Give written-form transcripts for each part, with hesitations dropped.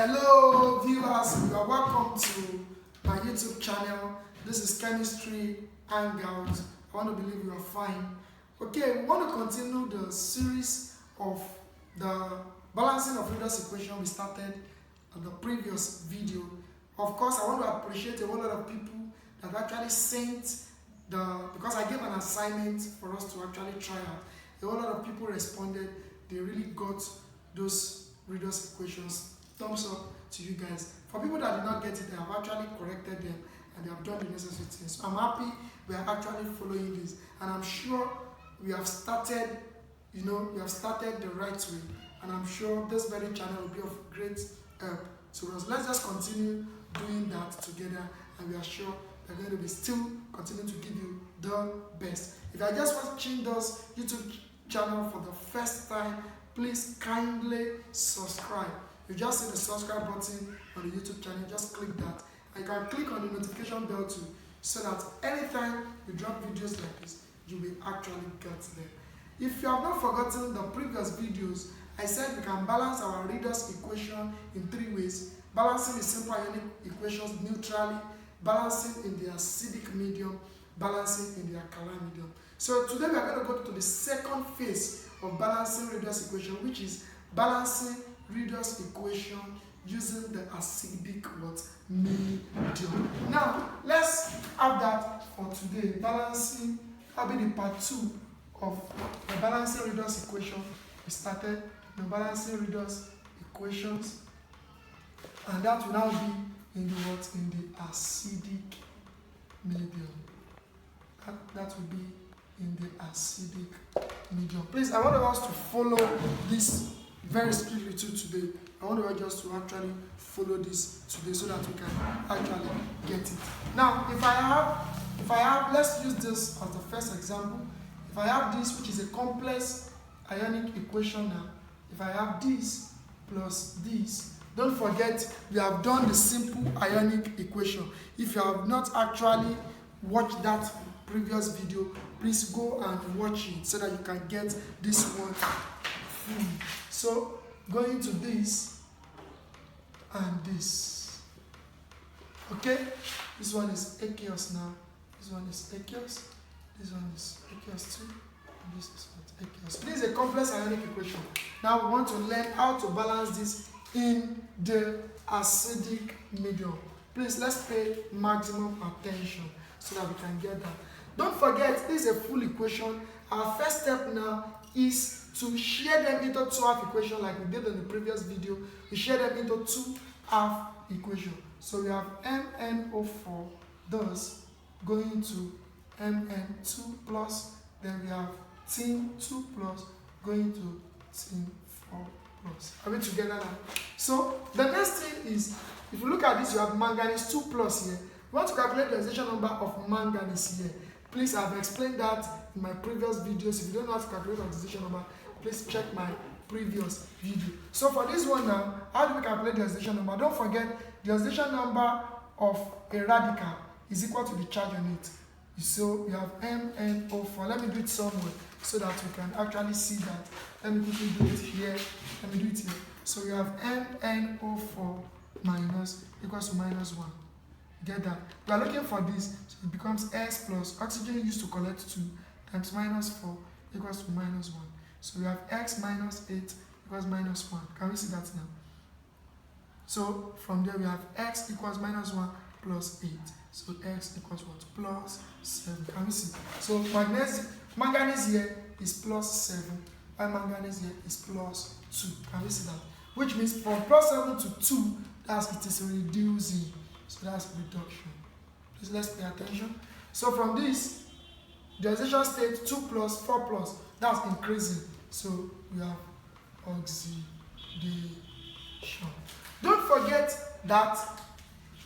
Hello viewers, you are welcome to my YouTube channel. This is Chemistry Hangout. I want to believe you are fine. Okay, we want to continue the series of the balancing of Redox equation we started on the previous video. Of course, I want to appreciate a whole lot of people that actually sent because I gave an assignment for us to actually try out. A whole lot of people responded. They really got those Redox equations. Thumbs up to you guys. For people that did not get it, I have actually corrected them and they have done the necessary things. So I'm happy we are actually following this, and I'm sure we have started, we have started the right way, and I'm sure this very channel will be of great help to us. Let's just continue doing that together, and we are sure we're going to be still continue to give you the best. If you are just watching this YouTube channel for the first time, please kindly subscribe. You just see the subscribe button on the YouTube channel, just click that. And you can click on the notification bell too, so that anytime we drop videos like this, you will actually get them. If you have not forgotten the previous videos, I said we can balance our Redox equation in 3 ways: balancing the simple ionic equations neutrally, balancing in the acidic medium, balancing in the alkaline medium. So today we are going to go to the second phase of balancing Redox equation, which is balancing Redox equation using the acidic medium. Now let's have that for today. Balancing, that'll be the part 2 of the balancing Redox equation. We started the balancing Redox equations, and that will now be in the acidic medium. That will be in the acidic medium. Please, I want us to follow this very strictly today. I want just to actually follow this today so that we can actually get it. Now, if I have, let's use this as the first example. If I have this, which is a complex ionic equation now, if I have this plus this, don't forget we have done the simple ionic equation. If you have not actually watched that previous video, please go and watch it so that you can get this one full. So going to this and this. Okay, this one is aqueous now. This one is aqueous. This one is aqueous too. And this is not aqueous. This is a complex ionic equation. Now we want to learn how to balance this in the acidic medium. Please, let's pay maximum attention so that we can get that. Don't forget, this is a full equation. Our first step now is to share them into 2 half equations like we did in the previous video. We share them into 2 half equations. So we have MnO4 thus going to Mn2 plus, then we have Tin2 plus going to Tin4 plus. Are we together now? So the next thing is, if you look at this, you have manganese 2 plus here. We want to calculate the oxidation number of manganese here. Please, I've explained that in my previous videos. If you don't know how to calculate the oxidation number, please check my previous video. So for this one now, how do we calculate the oxidation number? Don't forget, the oxidation number of a radical is equal to the charge on it. So we have MnO4. Let me do it somewhere so that we can actually see that. Let me quickly do it here. Let me do it here. So we have MnO4 minus equals to minus 1. Get that? We are looking for this, so it becomes S plus oxygen used to collect 2 times minus 4 equals to minus 1. So we have X minus 8 equals minus 1. Can we see that now? So from there we have X equals minus 1 plus 8. So X equals what? Plus 7. Can we see? So manganese here is plus 7, while manganese here is plus 2. Can we see that? Which means from plus 7 to 2, it is reducing. So that's reduction. Please, let's pay attention. So from this, the oxidation state 2 plus 4 plus, that's increasing. So we have oxidation. Don't forget that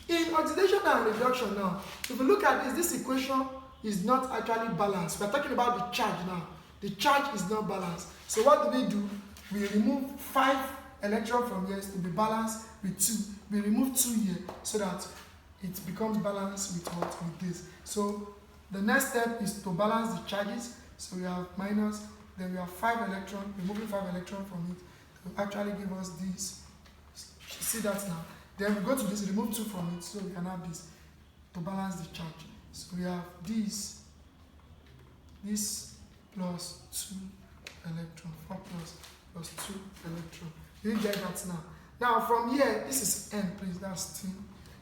in oxidation and reduction now, if you look at this equation is not actually balanced. We're talking about the charge now. The charge is not balanced. So what do? We remove 5 electrons from here to be balanced with 2. We remove 2 here so that it becomes balanced with what? With this. So the next step is to balance the charges. So we have minus, then we have 5 electrons, removing 5 electrons from it to actually give us this See that now? Then we go to this, remove 2 from it, so we can have this to balance the charge. So we have this plus 2 electron, 4 plus 2 electron. You get that now? Now from here, this is N, please, that's 10.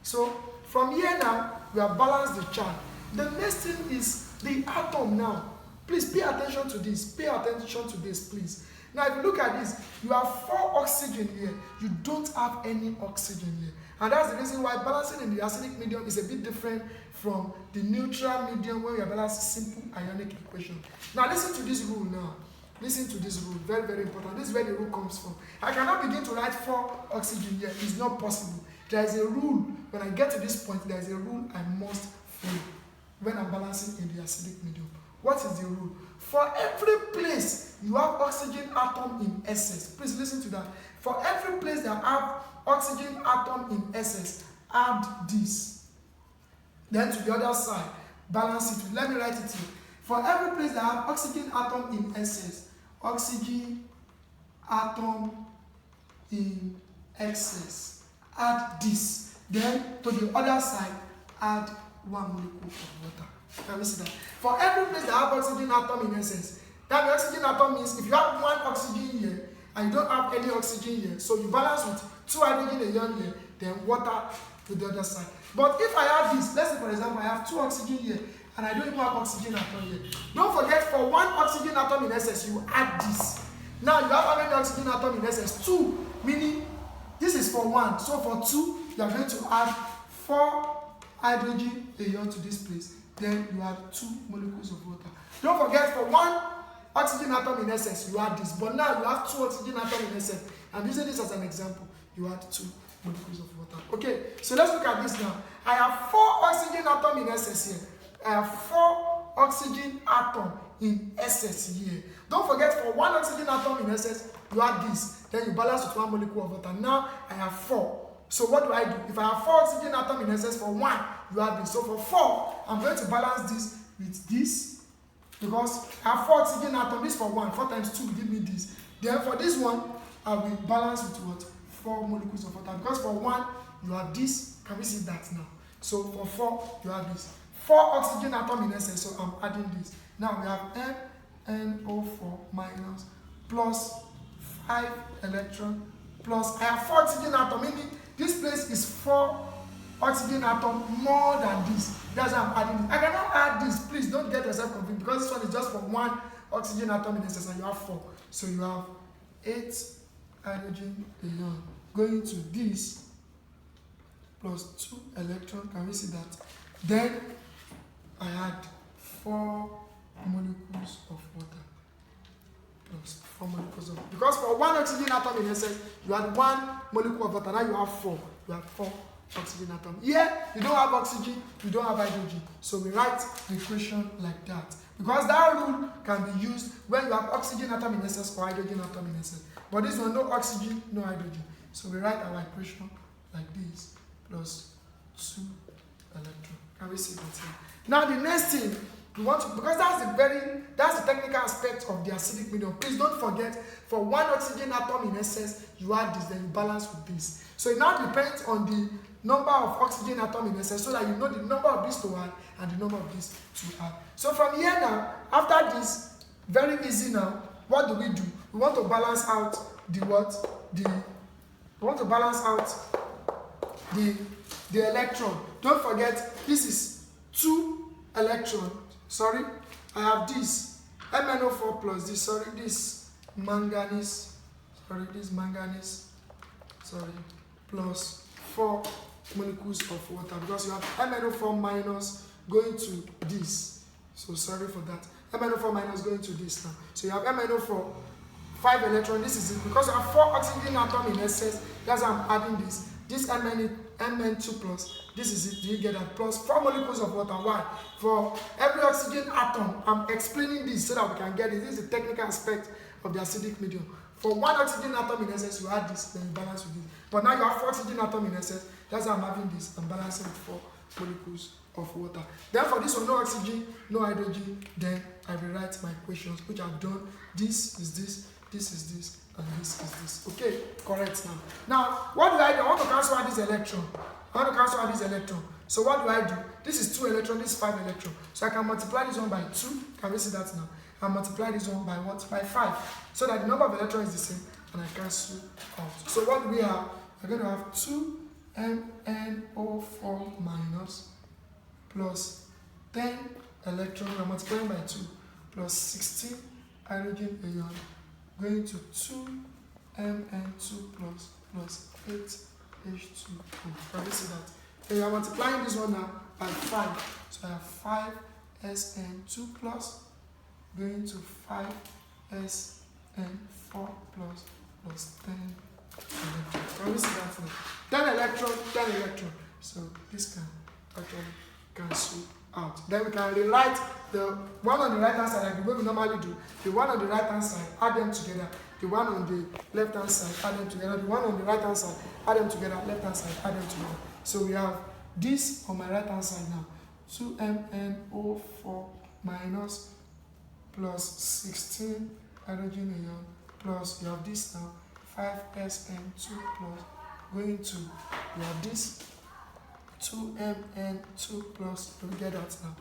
So from here now, we have balanced the charge. The next thing is the atom now. Please pay attention to this. Pay attention to this, please. Now, if you look at this, you have 4 oxygen here. You don't have any oxygen here. And that's the reason why balancing in the acidic medium is a bit different from the neutral medium where we are balancing simple ionic equation. Now, listen to this rule now. Listen to this rule. Very, very important. This is where the rule comes from. I cannot begin to write 4 oxygen here. It's not possible. There is a rule. When I get to this point, there is a rule I must follow when I'm balancing in the acidic medium. What is the rule? For every place you have oxygen atom in excess, please listen to that. For every place that have oxygen atom in excess, add this. Then to the other side, balance it. Let me write it here. For every place that have oxygen atom in excess, oxygen atom in excess, add this. Then to the other side, add 1 molecule of water. Can we see that? For every place that have oxygen atom in essence, that the oxygen atom means if you have 1 oxygen here and you don't have any oxygen here, so you balance with 2 hydrogen ion here, then water to the other side. But if I have this, let's say for example, I have 2 oxygen here and I don't even have oxygen atom here. Don't forget, for 1 oxygen atom in essence, you add this. Now you have how many oxygen atom in essence? 2, meaning this is for 1. So for 2, you are going to add 4 hydrogen ion to this place. Then you add 2 molecules of water. Don't forget, for 1 oxygen atom in essence, you add this. But now you have 2 oxygen atom in essence. I'm using this as an example. You add 2 molecules of water. Okay, so let's look at this now. I have 4 oxygen atom in essence here. I have 4 oxygen atom in essence here. Don't forget, for 1 oxygen atom in essence, you add this. Then you balance with 1 molecule of water. Now I have 4. So what do I do? If I have 4 oxygen atom in essence, for 1, you have this. So for 4, I'm going to balance this with this. Because I have 4 oxygen atom, this for 1. 4 times 2 will give me this. Then for this one, I will balance with what? 4 molecules of water. Because for 1, you have this. Can we see that now? So for 4, you have this. 4 oxygen atom in essence, so I'm adding this. Now we have NO4 minus plus 5 electron plus, I have 4 oxygen atom, meaning this place is 4 oxygen atom more than this. That's why I'm adding it. I cannot add this. Please don't get yourself confused because this one is just for 1 oxygen atom in essence and you have 4. So you have 8 hydrogen ion going to this plus 2 electron. Can we see that? Then I add 4 molecules of water. Plus 4 molecules of water. Because for 1 oxygen atom in essence, you add 1 molecule of water. Now you have 4. You have 4 oxygen atom. Here, you don't have oxygen, you don't have hydrogen. So we write the equation like that. Because that rule can be used when you have oxygen atom in essence or hydrogen atom in essence. But this one, no oxygen, no hydrogen. So we write our equation like this, plus 2 electron. Can we see that here? Now the next thing, we want to, because that's the technical aspect of the acidic medium. Please don't forget, for 1 oxygen atom in essence, you add this, then you balance with this. So it now depends on the number of oxygen atom in essence, so that you know the number of this to add and the number of this to add. So from here now, after this, very easy now, what do? We want to balance out the what? We want to balance out the electron. Don't forget, this is 2 electron. Sorry, I have this MnO4 plus this. Sorry, this manganese. Sorry, this manganese. Sorry, plus 4 molecules of water because you have MnO4 minus going to this. So sorry for that. MnO4 minus going to this now. So you have MnO4, 5 electron. This is it because you have 4 oxygen atom in excess. That's why I'm adding this. This Mn2 plus. This is it. You get that plus 4 molecules of water. Why? For every oxygen atom, I'm explaining this so that we can get it. This is the technical aspect of the acidic medium. For 1 oxygen atom in essence, you add this, then you balance with this. But now you have 4 oxygen atom in essence. That's why I'm having this. I'm balancing with 4 molecules of water. Then for this one, no oxygen, no hydrogen. Then I rewrite my equations, which I've done. This is this. this is this, and this is this. Okay, correct now. Now, what do I do? I want to cancel out this electron. I want to cancel out this electron. So what do I do? This is 2 electrons, this is 5 electrons. So I can multiply this one by 2. Can we see that now? And multiply this one by what? By 5. So that the number of electrons is the same, and I cancel out. So what do we have? We're going to have 2MnO4 minus plus 10 electrons. We're multiplying by 2 plus 16 hydrogen ion going to 2Mn2 plus 8H2O. Can we see that? And we are multiplying this one now by 5. So I have 5Sn2 plus going to 5Sn4 plus 10 electrons. Can we see that now? 10 electrons, 10 electrons. So this can actually cancel out. Then we can rewrite the one on the right hand side like the way we normally do. The one on the right hand side, add them together. The one on the left hand side, add them together. The one on the right hand side, add them together. Left hand side, add them together. So we have this on my right hand side now. 2MnO4 minus plus 16 hydrogen ion plus you have this now 5Sn2 plus going to we have this 2Mn2 plus, do we get that now?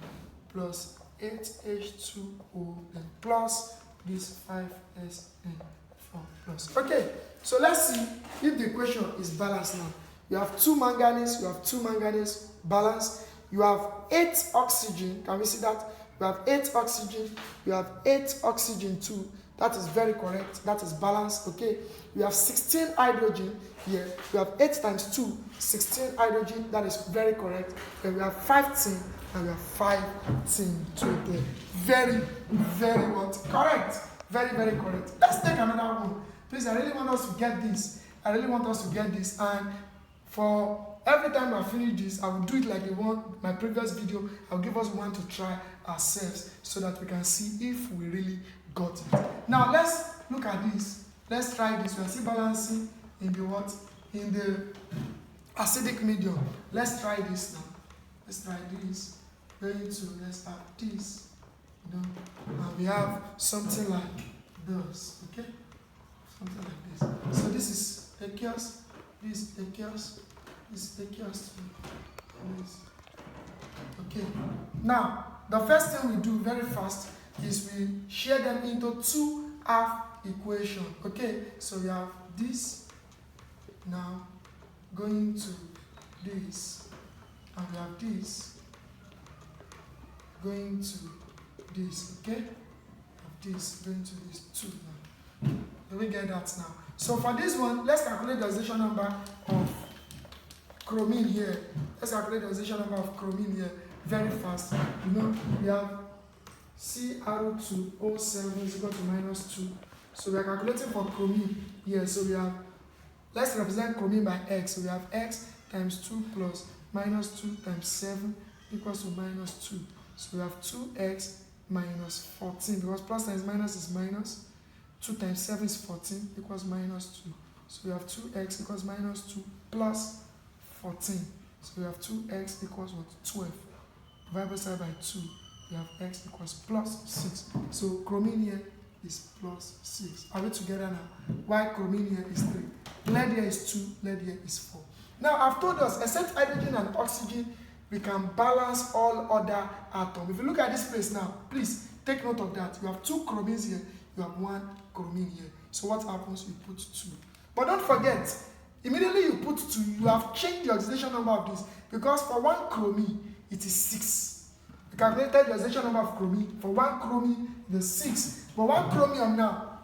Plus 8H2O then plus this 5Sn4 plus. Okay, so let's see if the equation is balanced now. You have 2 manganese, balance. You have 8 oxygen, can we see that? You have 8 oxygen, you have 8 oxygen too. That is very correct, that is balanced, okay? You have 16 hydrogen here. You have 8 times 2, 16 hydrogen, that is very correct. Then we have 15 and we have 15 today. Very, very what? Correct. Very, very correct. Let's take another one. Please, I really want us to get this. And for every time I finish this, I will do it like the one, my previous video. I'll give us one to try ourselves so that we can see if we really got it. Now, let's look at this. Let's try this. We are still balancing in the what? In the acidic medium. Let's try this now. Let's try this. Let's have this. You know, and we have something like this. Okay? Something like this. So this is aqueous. This is aqueous. This is aqueous. Okay. Now, the first thing we do very fast is we share them into 2 half equation. Okay, so we have this now going to this, and we have this going to this. Okay, this going to this 2 now. Do we get that now? So for this one, let's calculate the oxidation number of chromin here. Let's calculate the oxidation number of chromin here very fast. You know, we have Cr2O7 is equal to -2. So we are calculating for chromin here. So we have, let's represent chromin by x. So we have x times 2 plus -2 times 7 equals to -2. So we have 2x minus 14 because plus times minus is minus. 2 times 7 is 14 equals -2. So we have 2x equals -2 plus 14. So we have 2x equals what? 12. Divide both sides by 2. We have x equals plus 6. So chromin here is plus 6. Are we together now? Why chromin here is 3? Lead here is 2. Lead here is 4. Now I've told us, except hydrogen and oxygen, we can balance all other atoms. If you look at this place now, please take note of that. You have 2 chromins here. You have 1 chromin here. So what happens? You put 2. But don't forget, immediately you put 2, you have changed the oxidation number of this, because for 1 chromin, it is 6. We calculated the oxidation number of chromin. For 1 chromin, it is 6. But 1 chromium now,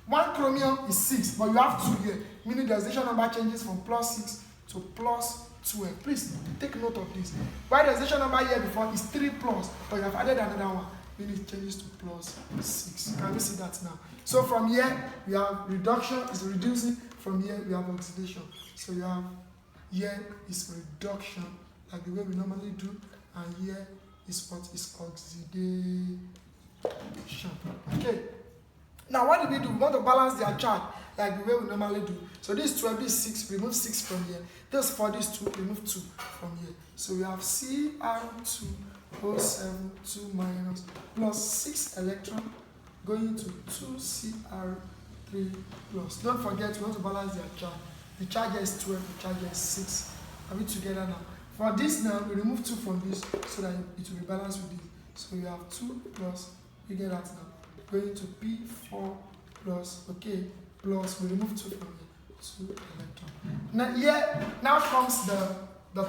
1 chromium is 6, but you have 2 here, meaning the oxidation number changes from plus 6 to plus 12. Please take note of this. Why the oxidation number here before is 3 plus, but you have added another one, meaning it changes to plus 6. Can we see that now? So from here, we have reduction is reducing. From here, we have oxidation. So you have here is reduction, like the way we normally do, and here is what is oxidation. Okay. Now, what do we do? We want to balance their charge, like the way we normally do. So this 12, this 6, remove 6 from here. This 4, this 2, remove 2 from here. So we have Cr2O7 2 minus plus 6 electron going to 2Cr3 3 plus. Don't forget, we want to balance their charge. The charge is 12, the charge is 6. Are we together now? For this now, we remove 2 from this so that it will be balanced with this. So we have 2 plus, we get that now. Going to P4 plus, okay, plus, we remove 2 from here, 2 electron. Now here, now comes the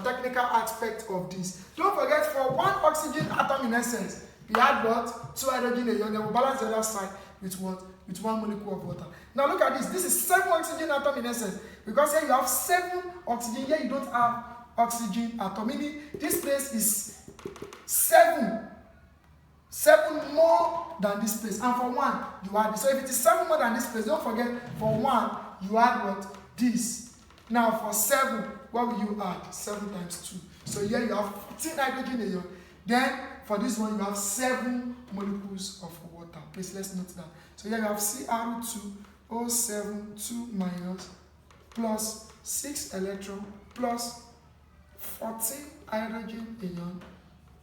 technical aspect of this. Don't forget, for one oxygen atom in essence, we had what? 2 hydrogen ion, then we balance the other side with what? With 1 molecule of water. Now look at this. This is 7 oxygen atom in essence. Because here you have 7 oxygen, here you don't have oxygen atom. Meaning this place is 7 more than this place. And for 1, you add this. So if it is 7 more than this place, don't forget, for 1, you add what? This. Now for 7, what will you add? 7 times 2. So here you have 14 hydrogen ion. Then for this one, you have 7 molecules of water. Please, let's note that. So here you have Cr2O7 2 minus plus 6 electron plus 14 hydrogen ion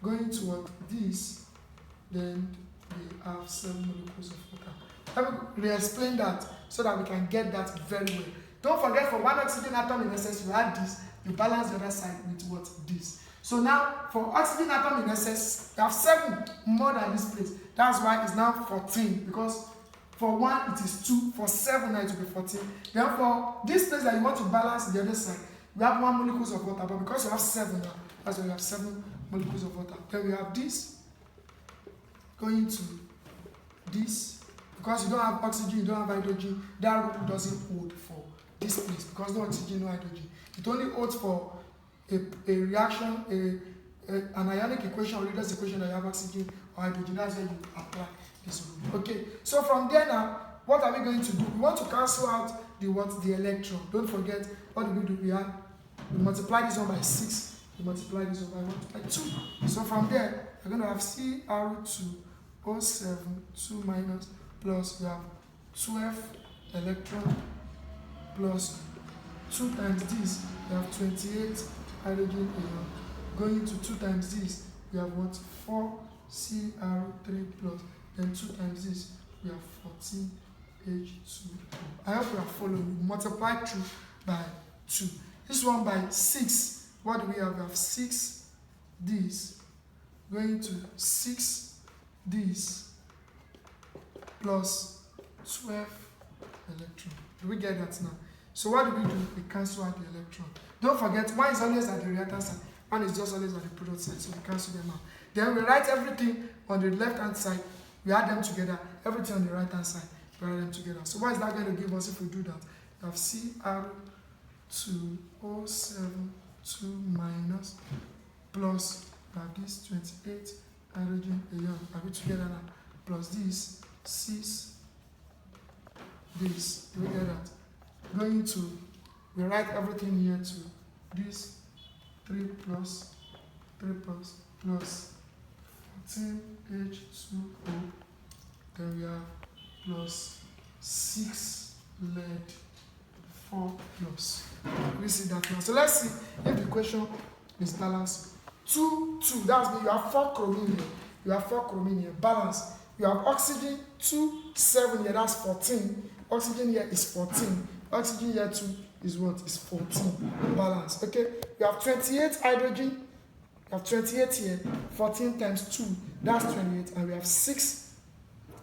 going to what? This. Then we have 7 molecules of water. Let me re-explain that so that we can get that very well. Don't forget, for one oxygen atom in essence, you add this, you balance the other side with what? This. So now, for oxygen atom in essence, you have 7 more than this place. That's why it's now 14, because for 1 it is 2, for 7 now it will be 14. Then for this place that you want to balance the other side, we have 1 molecules of water, but because you have 7 now, that's why you have 7 molecules of water. Then we have this going to this, because you don't have oxygen, you don't have hydrogen, that rule doesn't hold for this place, because no oxygen, no hydrogen. It only holds for a reaction, an ionic equation or Redox equation that you have oxygen or hydrogen. That's where you apply this rule. Okay, so from there now, what are we going to do? We want to cancel out the what? The electron. Don't forget, what do? We multiply this one by 6, we multiply this one by 2. So from there, we're going to have Cr2O7 2 minus plus we have 12 electron plus 2 times this, we have 28 hydrogen ion. Going to 2 times this, we have what? 4 Cr3 plus, then 2 times this, we have 14 H2O. I hope you are following. We multiply through by 2. This one by 6. What do we have? We have 6 this, going to 6 this plus 12 electron. Do we get that now? So what do? We cancel out the electron. Don't forget, 1 is always at the reactant side, 1 is just always at the product side, so we cancel them out. Then we write everything on the left hand side, we add them together, everything on the right hand side, we add them together. So what is that going to give us if we do that? We have Cr2O7 2 minus plus we have this 28 hydrogen ion, are we together now? Plus this 6 this, do we get that? Going to, we write everything here to this 3 plus plus 14 H2O, then we have plus 6 lead 4 plus. We see that now. So let's see if the equation is balanced. 2 2, that's mean you have 4 chromium here. You have 4 chromium here, balance. You have oxygen 2 7 here, that's 14. Oxygen here is 14. Oxygen here 2 is what? Is 14. Balance. Okay? You have 28 hydrogen. You have 28 here. 14 times 2. That's 28. And we have 6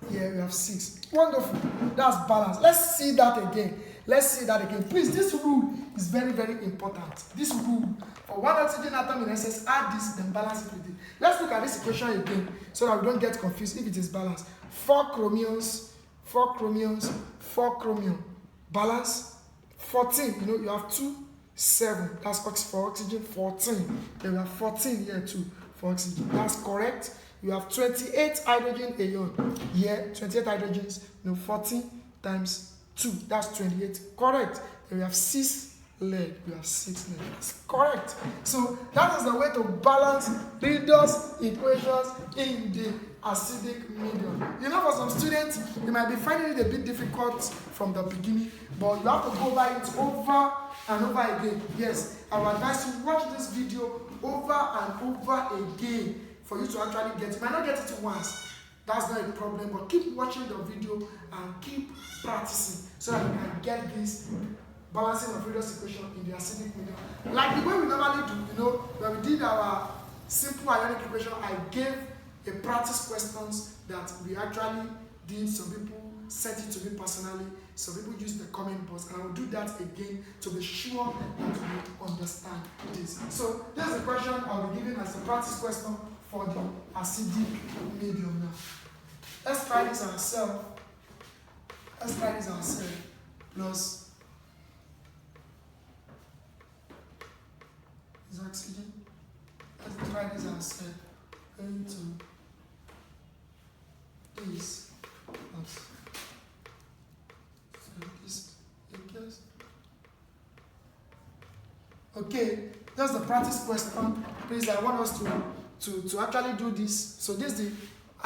here. We have 6. Wonderful. That's balance. Let's see that again. Let's see that again. Please, this rule is very, very important. This rule. For one oxygen atom in essence, add this, then balance it with it. Let's look at this equation again so that we don't get confused if it is balanced. 4 chromiums, 4 chromiums, 4 chromium. Balance 14. You know, you have 2 7. That's for oxygen 14. Then we have 14 here too for oxygen. That's correct. You have 28 hydrogen ion here. 28 hydrogens. You know, 14 times 2. That's 28. Correct. Then we have 6 lead. We have 6 lead. That's correct. So that is the way to balance Redox equations in the acidic medium. You know, for some students, you might be finding it a bit difficult from the beginning, but you have to go by it over and over again. Yes, I would advise you watch this video over and over again for you to actually get it. You might not get it once. that's not a problem, but keep watching the video and keep practicing so that you can get this balancing of redox equation in the acidic medium. Like the way we normally do, when we did our simple ionic equation, I gave a practice questions that we actually did. Some people sent it to me personally, some people used the comment box, and I will do that again to be sure that you understand this. So this is the question I'll be giving as a practice question for the acidic medium now. Let's try this ourselves. Plus is oxygen. Let's try this ourselves. Into this plus this equals. Okay, that's the practice question. Please, I want us to actually do this. So this is the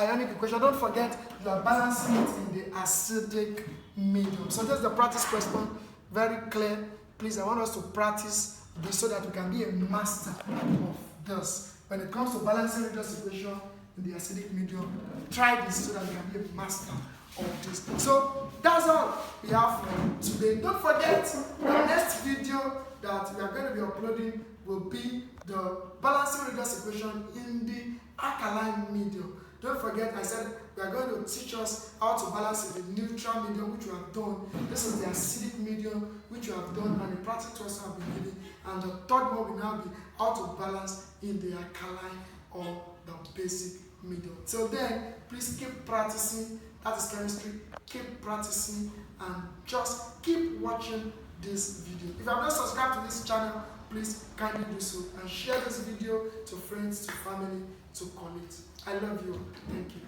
ionic equation. Don't forget you are balancing it in the acidic medium. So that's the practice question. Very clear. Please, I want us to practice this so that we can be a master of this. When it comes to balancing redox equation in the acidic medium, try this so that you can be a master of this. So that's all we have for today. Don't forget, the next video that we are going to be uploading will be the balancing redox equation in the alkaline medium. Don't forget, I said we are going to teach us how to balance in the neutral medium, which we have done. This is the acidic medium, which we have done, and the practice also have been given. And the third one will now be how to balance in the alkaline or the basic medium. Till then, please keep practicing. That is chemistry. Keep practicing and just keep watching this video. If you have not subscribed to this channel, please kindly do so and share this video to friends, to family, to colleagues. I love you. Thank you.